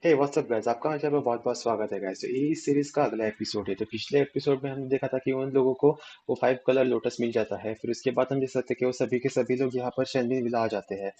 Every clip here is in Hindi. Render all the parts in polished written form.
हे व्हाट्सअप गाइस, आपका हमारे चैनल में बहुत बहुत स्वागत है गाइस। तो ये इस सीरीज का अगला एपिसोड है। तो पिछले एपिसोड में हमने देखा था कि उन लोगों को वो 5 कलर लोटस मिल जाता है। फिर उसके बाद हम देख सकते हैं कि वो सभी के सभी लोग यहाँ पर शैनविन विला आ जाते हैं।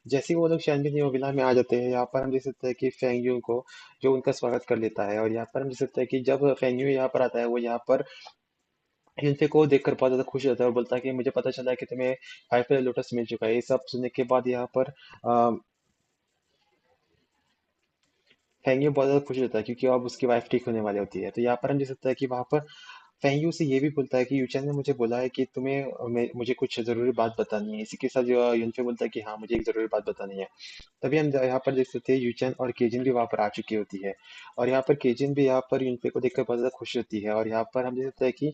जैसे ही वो लोग शैनविन विला में आ जाते हैं, यहाँ पर हम देख सकते हैं कि फेंग को जो उनका स्वागत कर लेता है। और यहाँ पर हम देख सकते हैं कि जब फेंग यहाँ पर आता है, वो यहाँ पर युनफे को देखकर बहुत ज्यादा खुश होता है और बोलता है कि मुझे पता चला है कि तुम्हें 5 कलर लोटस मिल चुका है। ये सब सुनने के बाद यहाँ पर फेंगियो बहुत ज्यादा खुश होता है, क्योंकि अब उसकी वाइफ ठीक होने वाली होती है। तो यहाँ पर हम देख सकते हैं कि वहां पर फेंगियो से ये भी बोलता है कि यूचैन ने मुझे बोला है कि मुझे कुछ जरूरी बात बतानी है। इसी के साथ जो यूनफे बोलता है कि हाँ, मुझे एक जरूरी बात बतानी है। तभी हम यहाँ पर देख सकते हैं यूचैन और केजिन भी वहां पर आ चुकी होती है। और यहाँ पर केजिन भी यहाँ पर यूनफे को देखकर बहुत ज्यादा खुश होती है। और यहाँ पर हम देख सकते हैं कि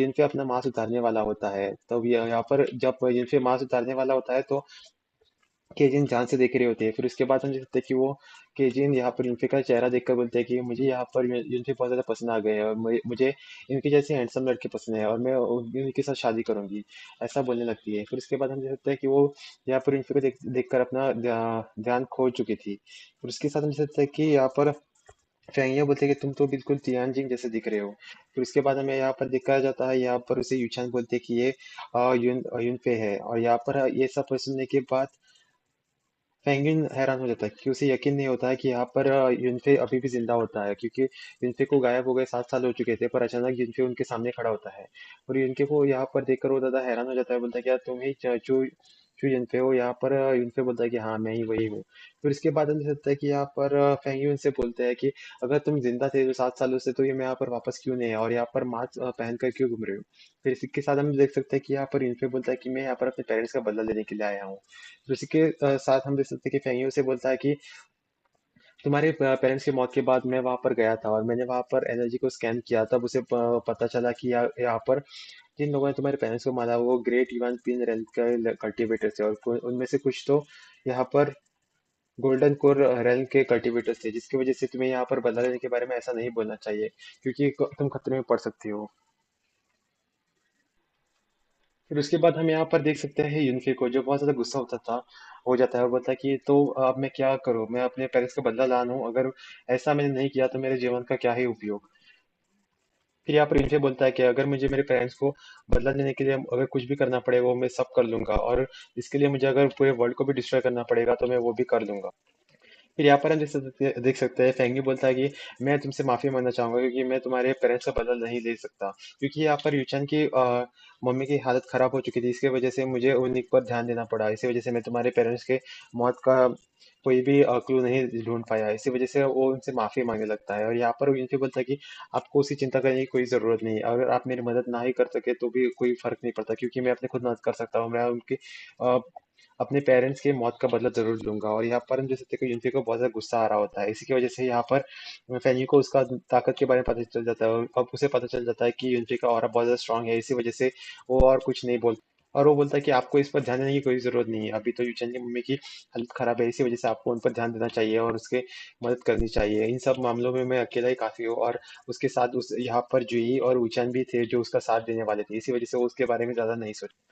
यूनफे अपना मांस उतारने वाला होता है। तब यहाँ पर जब यूनफे मांस उतारने वाला होता है, तो केजिन ध्यान से देख रहे होते हैं। फिर उसके बाद हम देखते हैं कि वो केजिन यहाँ पर यूनफे का चेहरा देखकर बोलते हैं कि मुझे यहाँ पर यूनफे बहुत ज्यादा पसंद आ गए हैं, और मुझे इनके जैसे हैंडसम लड़के पसंद है, और मैं इनके साथ शादी करूंगी। ऐसा बोलने लगती है। फिर उसके बाद हम देखते हैं कि वो यहाँ पर यूनफे को देखकर अपना ध्यान खो चुकी थी। फिर उसके साथ हम देख सकते हैं कि यहाँ पर फेंगिया बोलते हैं कि तुम तो बिल्कुल तियानजिंग जैसे दिख रहे हो। फिर उसके बाद हमें यहाँ पर दिखाया जाता है, यहाँ पर उसे यूचान बोलते हैं कि ये यूनफे है। और यहाँ पर ये सब सुनने के बाद पेंगुइन हैरान हो जाता है, क्योंकि उसे यकीन नहीं होता है कि यहाँ पर यूनफे अभी भी जिंदा होता है। क्योंकि यूनफे को गायब हो गए 7 साल हो चुके थे, पर अचानक यूनफे उनके सामने खड़ा होता है। और यूनफे को यहाँ पर देखकर वो ज्यादा हैरान हो जाता है, बोलता है क्या तुम ही चू चू यूनफे हो? यहाँ पर यूनफे बोलता है कि हाँ, मैं ही वही हूँ। फिर इसके बाद हम देख सकते हैं कि यहाँ पर फेंगुइन से बोलते हैं कि अगर तुम जिंदा थे जो 7 सालों से, तो ये मैं यहाँ पर वापस क्यों नहीं है, और यहाँ पर मास्क पहन कर क्यों घूम रहे हो? फिर इसके साथ हम देख सकते हैं कि यहाँ पर यूनफे बोलता है कि मैं यहाँ पर अपने पेरेंट्स का बदला लेने के लिए आया हूँ। तो इसी के साथ हम देख सकते हैं कि फेंगियो से बोलता है कि तुम्हारे पेरेंट्स की मौत के बाद मैं वहां पर गया था, और मैंने वहां पर एनर्जी को स्कैन किया। तब उसे पता चला कि यहाँ पर जिन लोगों ने तुम्हारे पेरेंट्स को मारा, वो ग्रेट इवान पिन रेल के कल्टिवेटर थे। और उनमें से कुछ तो यहाँ पर गोल्डन कोर रेल के कल्टिवेटर्स थे, जिसकी वजह से तुम्हें यहाँ पर बदला लेने के बारे में ऐसा नहीं बोलना चाहिए, क्योंकि तुम खतरे में पड़ सकती हो। फिर उसके बाद हम यहाँ पर देख सकते हैं यूनफे को, जो बहुत ज्यादा गुस्सा होता था, हो जाता है और बोलता है कि तो अब मैं क्या करूं? मैं अपने पेरेंट्स का बदला ला लूं? अगर ऐसा मैंने नहीं किया तो मेरे जीवन का क्या ही उपयोग? फिर यहाँ पर यूनफे बोलता है कि अगर मुझे मेरे पेरेंट्स को बदला लेने के लिए अगर कुछ भी करना पड़े, वो मैं सब कर लूंगा। और इसके लिए मुझे अगर पूरे वर्ल्ड को भी डिस्ट्रॉय करना पड़ेगा, तो मैं वो भी कर लूंगा। फिर यहाँ पर हम देख सकते हैं फेंगी बोलता है कि मैं तुमसे माफी मांगना चाहूंगा, क्योंकि मैं तुम्हारे पेरेंट्स का बदला नहीं ले सकता। क्योंकि यहाँ पर यूचन की मम्मी की हालत खराब हो चुकी थी, इसकी वजह से मुझे उन्हीं पर ध्यान देना पड़ा। इसी वजह से मैं तुम्हारे पेरेंट्स के मौत का कोई भी क्लू नहीं ढूंढ पाया। इसी वजह से वो उनसे माफी मांगने लगता है। और यहाँ पर यूनफी बोलता है कि आपको उसकी चिंता करने की कोई जरूरत नहीं है। अगर आप मेरी मदद ना ही कर सके तो भी कोई फर्क नहीं पड़ता, क्योंकि मैं अपने खुद मदद कर सकता हूँ। मैं उनकी अ, अपने पेरेंट्स की मौत का बदला जरूर लूंगा। और यहाँ पर हम जैसे देखो, यूनफी को बहुत ज्यादा गुस्सा आ रहा होता है। इसी की वजह से यहाँ पर फैनी को उसका ताकत के बारे में पता चल जाता है, और अब उसे पता चल जाता है कि यूनफी का ऑरा बहुत ज्यादा स्ट्रांग है। इसी वजह से वो और कुछ नहीं बोलता, और वो बोलता है कि आपको इस पर ध्यान देने की कोई जरूरत नहीं है। अभी तो यूचन की मम्मी की हालत खराब है, इसी वजह से आपको उन पर ध्यान देना चाहिए और उसके मदद करनी चाहिए। इन सब मामलों में मैं अकेला ही काफी हूँ। और उसके साथ उस यहाँ पर जुई और ऊचन भी थे, जो उसका साथ देने वाले थे। इसी वजह से वो उसके बारे में ज्यादा नहीं सोचा।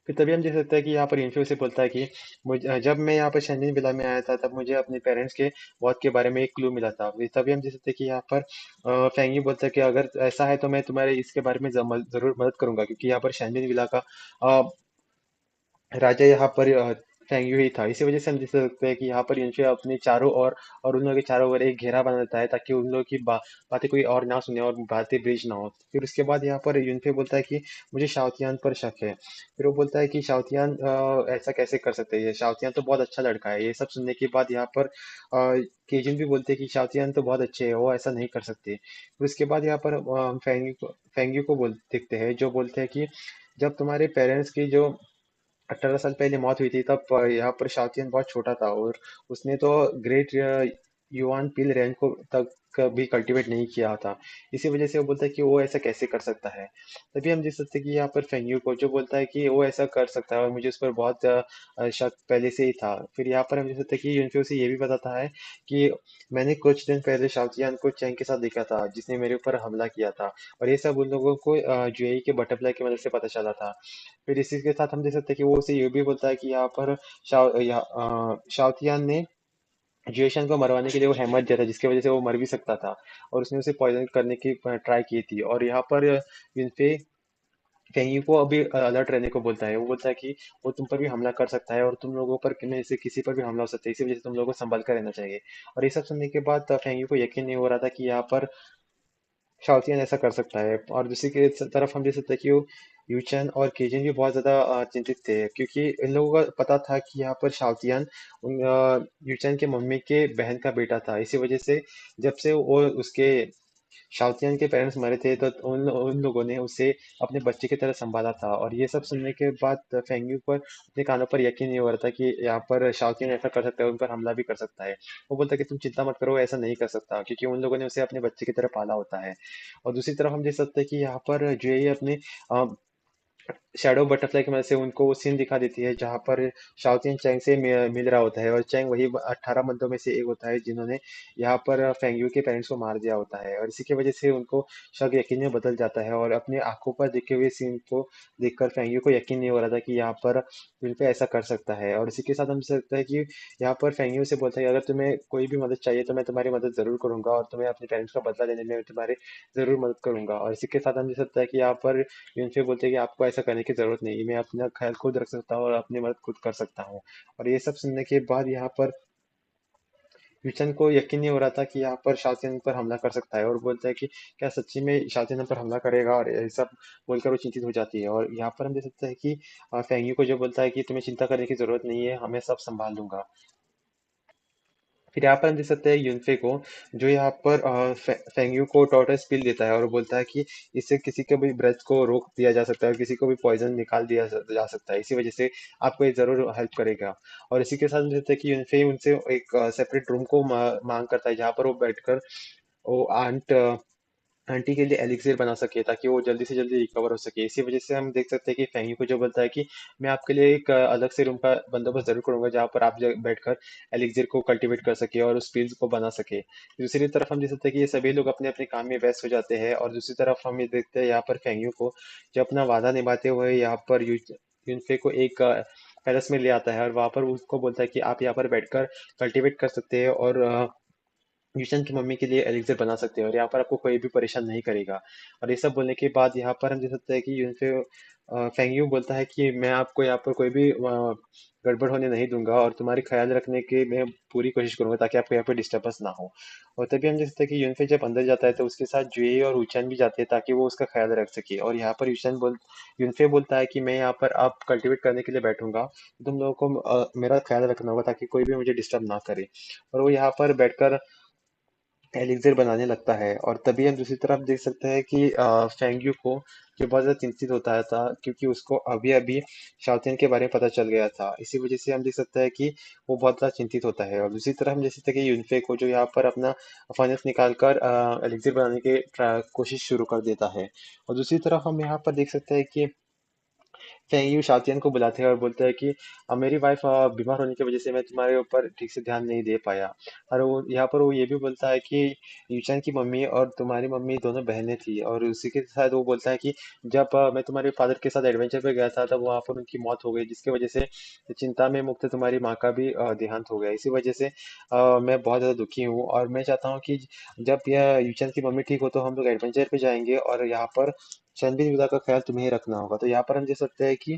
फिर तभी हम देख सकते हैं कि यहाँ पर इन्फ्यो से बोलता है कि मुझे जब मैं यहाँ पर शनिन विला में आया था, तब मुझे अपने पेरेंट्स के मौत के बारे में एक क्लू मिला था। तभी हम देख सकते हैं कि यहाँ पर फेंगी बोलता है कि अगर ऐसा है तो मैं तुम्हारे इसके बारे में जरूर मदद करूंगा, क्योंकि यहाँ पर शनिन विला का राजा यहाँ पर फेंग्यू ही था। इसी वजह से हम देख सकते हैं कि यहाँ पर यूनफे अपने चारों ओर और उन लोगों के चारों ओर एक घेरा बना देता है, ताकि उन लोगों की बातें कोई और ना सुने और बातें ब्रिज ना हो। फिर उसके बाद यहाँ पर यूनफे बोलता है कि मुझे शाओतियान पर शक है। फिर वो बोलता है कि शाओतियान ऐसा कैसे कर सकते हैं? शाओतियान तो बहुत अच्छा लड़का है। ये सब सुनने के बाद यहाँ पर केजिन भी बोलते हैं कि शाओतियान तो बहुत अच्छे हैं, वो ऐसा नहीं कर सकते। फिर उसके बाद यहाँ पर फेंग्यू को देखते हैं, जो बोलते हैं कि जब तुम्हारे पेरेंट्स की जो 18 साल पहले मौत हुई थी, तब यहाँ पर शाओतियन बहुत छोटा था, और उसने तो ग्रेट युआन पिल रैंक को तक भी कल्टीवेट नहीं किया था। इसी वजह से वो बोलता है कि वो ऐसा कैसे कर सकता है। तभी हम देख सकते हैं कि यहाँ पर फेंग्यू को, जो बोलता है कि वो ऐसा कर सकता है, और मुझे उस पर बहुत शक पहले से ही था। फिर यहाँ पर हम देख सकते हैं कि यूनफे से ये भी बताता है कि मैंने कुछ दिन पहले शाओतियान को चैंग के साथ देखा था, जिसने मेरे ऊपर हमला किया था। और ये सब उन लोगों को जुएई के बटरफ्लाई की मदद से पता चला था। फिर इसी के साथ हम देख सकते हैं कि वो उसे ये भी बोलता है कि यहाँ पर शाओतियान ने जियोशन को मरवाने के लिए वो हेमत दिया था, जिसकी वजह से वो मर भी सकता था, और उसने उसे पॉइजन करने की ट्राई की थी। और यहाँ पर यूनफे फेंगी को अभी अलर्ट रहने को बोलता है। वो बोलता है कि वो तुम पर भी हमला कर सकता है, और तुम लोगों पर में से किसी पर भी हमला हो सकता है, इसी वजह से तुम लोगों को संभल कर रहना चाहिए। और ये सब सुनने के बाद फेंगी को यकीन नहीं हो रहा था कि यहाँ पर शाओतियन ऐसा कर सकता है। और दूसरी की तरफ हम देख सकते हैं कि वो यूचन और केजिन भी बहुत ज्यादा चिंतित थे, क्योंकि इन लोगों को पता था कि यहाँ पर शाओतियन यूचन के मम्मी के बहन का बेटा था। इसी वजह से जब से वो उसके शाओतियन के पेरेंट्स मरे थे, तो उन उन लोगों ने उसे अपने बच्चे की तरह संभाला था। और ये सब सुनने के बाद फेंग्यू पर अपने कानों पर यकीन नहीं हो रहा था कि यहाँ पर शाओतियन ऐसा कर सकता है, उन पर हमला भी कर सकता है। वो बोलता है कि तुम चिंता मत करो, ऐसा नहीं कर सकता, क्योंकि उन लोगों ने उसे अपने बच्चे की तरह पाला होता है। और दूसरी तरफ हम देख सकते हैं कि यहाँ पर जो ये अपने शैडो बटरफ्लाई की मदद से उनको वो सीन दिखा देती है, जहाँ पर शाओतिन चैंग से मिल रहा होता है। और चैंग वही 18 बंदों में से एक होता है जिन्होंने यहाँ पर फेंगयू के पेरेंट्स को मार दिया होता है। और इसी की वजह से उनको शक यकीन में बदल जाता है, और अपनी आंखों पर देखे हुए सीन को देखकर फेंगयू को यकीन नहीं हो रहा था कि यहाँ पर यून पे ऐसा कर सकता है। और इसी के साथ हम देख सकते हैं कि यहाँ पर फेंगयू से बोलता है कि अगर तुम्हें कोई भी मदद चाहिए तो मैं तुम्हारी मदद जरूर करूंगा, और तुम्हें अपने पेरेंट्स का बदला लेने में मैं तुम्हारी जरूर मदद करूंगा। और इसी के साथ हम देख सकते हैं कि यहाँ पर यूनफे बोलते हैं कि आपको ऐसा करने की जरूरत नहीं, मैं अपना ख्याल खुद रख सकता हूँ और अपनी मदद खुद कर सकता हूँ। और ये सब सुनने के बाद यहाँ पर यूचन को यकीन नहीं हो रहा था कि यहाँ पर शाओतिन पर हमला कर सकता है, और बोलता है कि क्या सच्ची में शाओतिन हम पर हमला करेगा, और ये सब बोलकर वो चिंतित हो जाती है। और यहाँ पर हम देख सकते हैं कि फेंग्यू को जो बोलता है कि तुम्हें चिंता करने की जरूरत नहीं है, हमें सब संभाल लूंगा। फिर यहाँ पर हम देख सकते हैं यूनफे को, जो यहाँ पर फेंग्यू को टॉर्टस पील देता है, और बोलता है कि इससे किसी के भी ब्रेथ को रोक दिया जा सकता है, और किसी को भी पॉइजन निकाल दिया जा सकता है, इसी वजह से आपको ये जरूर हेल्प करेगा। और इसी के साथ हम देखते हैं कि यूनफे उनसे एक सेपरेट रूम को मांग करता है, जहाँ पर वो बैठकर वो आंटी के लिए एलिक्सिर बना सके, ताकि वो जल्दी से जल्दी रिकवर हो सके। इसी वजह से हम देख सकते हैं कि फेंगी को जो बोलता है कि मैं आपके लिए एक अलग से रूम का बंदोबस्त जरूर करूंगा, जहाँ पर आप बैठकर एलिक्सिर को कल्टीवेट कर सके और उस स्पिल्स को बना सके। दूसरी तरफ हम देख सकते हैं कि ये सभी लोग अपने अपने काम में व्यस्त हो जाते हैं, और दूसरी तरफ हम ये देखते हैं यहाँ पर फेंगियो को जो अपना वादा निभाते हुए यहाँ पर यूनफे को एक पैलेस में ले आता है, और वहां पर उसको बोलता है कि आप यहाँ पर बैठकर कल्टीवेट कर सकते हैं, और यूशन की मम्मी के लिए एलिक्सर बना सकते हैं, और यहाँ पर आपको कोई भी परेशान नहीं करेगा। और ये सब बोलने के बाद यहाँ पर हम देख सकते हैं कि यूनफे फेंगयू बोलता है कि मैं आपको यहाँ पर कोई भी गड़बड़ होने नहीं दूंगा, और तुम्हारी ख्याल रखने की मैं पूरी कोशिश करूंगा, ताकि आपको यहाँ पर डिस्टर्बेंस ना हो। और तभी हम देख सकते हैं कि यूनफे जब अंदर जाता है तो उसके साथ जुए और ऊचन भी जाते हैं, ताकि वो उसका ख्याल रख सके। और यहाँ पर यूनफे बोलता है कि मैं यहाँ पर आप कल्टीवेट करने के लिए बैठूंगा, तुम लोगों को मेरा ख्याल रखना होगा, ताकि कोई भी मुझे डिस्टर्ब ना करे। और वो यहाँ पर बैठकर एलिक्सर बनाने लगता है। और तभी हम दूसरी तरफ देख सकते हैं कि फेंग्यू को जो बहुत ज्यादा चिंतित होता है था, क्योंकि उसको अभी अभी शाओतिन के बारे में पता चल गया था। इसी वजह से हम देख सकते हैं कि वो बहुत ज्यादा चिंतित होता है। और दूसरी तरफ हम देख सकते हैं कि यूनफे को जो यहाँ पर अपना फनस निकाल कर एलिक्सर बनाने की कोशिश शुरू कर देता है। और दूसरी तरफ हम यहाँ पर देख सकते हैं कि फेंग यू शातियन को बुलाते हैं और बोलते हैं कि मेरी वाइफ बीमार होने की वजह से मैं तुम्हारे ऊपर ठीक से ध्यान नहीं दे पाया। और वो यहाँ पर वो ये भी बोलता है कि यूचन की मम्मी और तुम्हारी मम्मी दोनों बहनें थी, और उसी के साथ वो बोलता है कि जब मैं तुम्हारे फादर के साथ एडवेंचर पे गया था, तब वहाँ पर उनकी मौत हो गई, जिसकी वजह से चिंता में मुक्त तुम्हारी माँ का भी देहांत हो गया। इसी वजह से मैं बहुत ज़्यादा दुखी हूँ, और मैं चाहता हूँ कि जब यह यूचन की मम्मी ठीक हो तो हम लोग एडवेंचर पे जाएंगे, और यहाँ पर रणबीर विला का ख्याल तुम्हें ही रखना होगा। तो यहाँ पर हम देख सकते हैं कि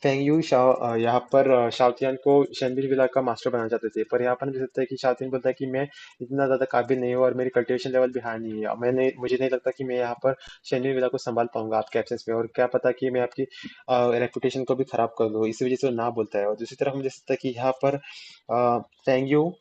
फेंग यू यहाँ पर शाओतियन को रणबीर विला का मास्टर बनाना चाहते थे, पर यहाँ पर हम देख सकते हैं कि शाओतियन बोलता है कि मैं इतना ज्यादा काबिल नहीं हूँ, और मेरी कल्टीवेशन लेवल भी हाई नहीं है। मुझे नहीं लगता कि मैं यहाँ पर रणबीर विला को संभाल पाऊंगा आपके एब्सेंस में, और क्या पता कि मैं आपकी रेपुटेशन को भी खराब कर दूँ। इसी वजह से वो ना बोलता है। और दूसरी तरफ हम देख सकते हैं कि यहाँ पर फेंग यू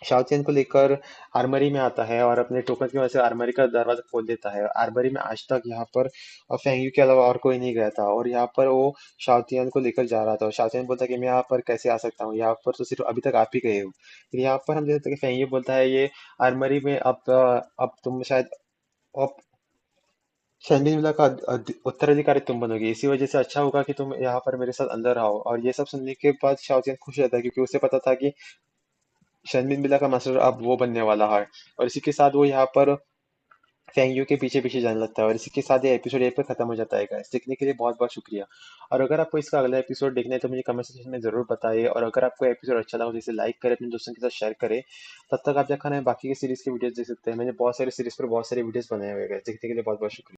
शाओतियन को लेकर आर्मरी में आता है, और अपने टोकन की वजह से आर्मरी का दरवाजा खोल देता है। आर्मरी में आज तक यहाँ पर फेंग यू के अलावा और कोई नहीं गया था, और यहाँ पर वो शाओतियन को लेकर जा रहा था। और शाओतियन बोलता है कि मैं यहाँ पर कैसे आ सकता हूँ, यहाँ पर तो सिर्फ अभी तक आप ही गए हो। फिर यहाँ पर हम देखते हैं कि फेंग यू बोलता है ये आर्मरी में अब तुम शायद अब शैंडिल मिला का उत्तराधिकारी तुम बनोगे, इसी वजह से अच्छा होगा कि तुम यहाँ पर मेरे साथ अंदर आओ। और ये सब सुनने के बाद शाओतियन खुश रहता है, क्योंकि उसे पता था कि शर्मिन मिला का मास्टर अब वो बनने वाला है। और इसी के साथ वो यहाँ पर फेंग के पीछे पीछे जाने लगता है और इसी के साथ ये एपिसोड यहीं पर खत्म हो जाता है गाइस। देखने के लिए बहुत बहुत शुक्रिया। और अगर आपको इसका अगला एपिसोड देखना है तो मुझे कमेंट सेक्शन में जरूर बताइए, और अगर आपको एपिसोड अच्छा लगा तो इसे लाइक करें, अपने दोस्तों के साथ शेयर करें। तब तक आप क्या खाना है बाकी की सीरीज के वीडियोस देख सकते हैं। मैंने बहुत सारी सीरीज पर बहुत सारे वीडियोस बनाए हुए हैं। देखने के लिए बहुत बहुत शुक्रिया।